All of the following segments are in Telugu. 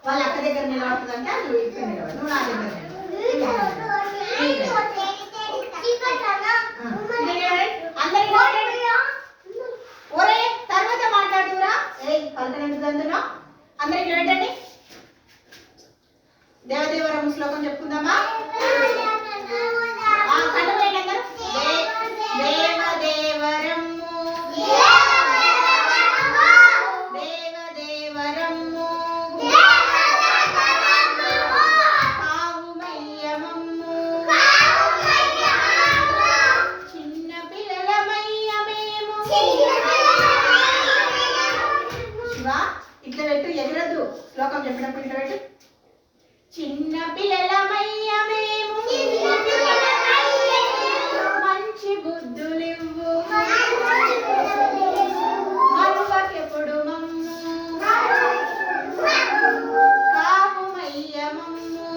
వాళ్ళ అక్క దగ్గర నిలబడుతుందంటే నువ్వు ఇక్కడ నిలబడు, నువ్వు నా దగ్గర ఒరే తర్వాత మాట్లాడురా. కల్పన అందరికి ఏంటండి దేవదేవరం శ్లోకం చెప్పుకుందామా? ఇట్లా పెట్టు, ఎగరదు. శ్లోకం చెప్పినప్పుడు ఇట్లా పెట్టు. చిన్న పిల్లలమయ్య మేము మంచి బుద్ధులివ్వు, మరువకెప్పుడు మమ్ము కావుమయ్య మమ్ము.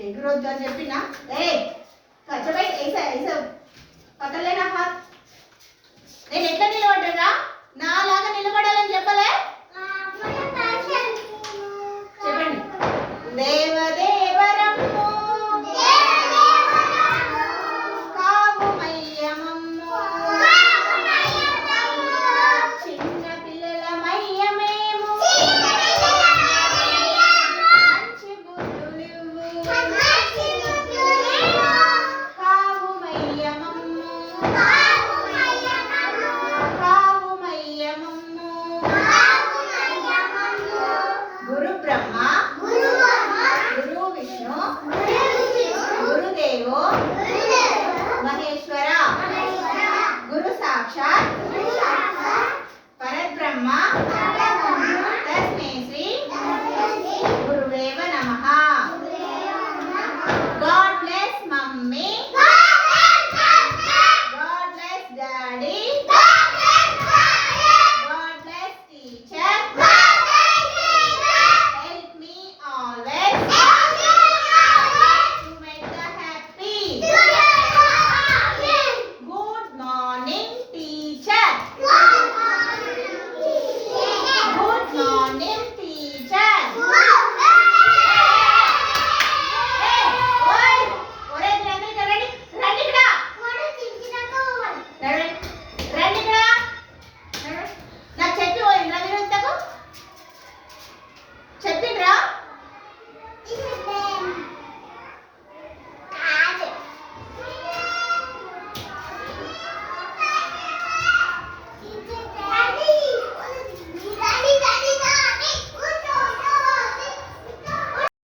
ఎగురొద్దు అని చెప్పినా కచ్చబై ऐसा పక్కలేనా హాత్. నేను ఎట్లా నిలబడ్డా? నాలాగా నిలబడాలని చెప్పలే? చెప్పండి. దేవదేవరమ్ము కావుమయ్యమమ్ము, చిన్న పిల్లలమయ్య మేము మంచి బుద్ధులివ్వు, కావుమయ్యమమ్ము కావుమయ్యమమ్ము. గురు బ్రహ్మ గురు విష్ణు గురుదేవో మహేశ్వర, గురు సాక్షాత్ పరబ్రహ్మ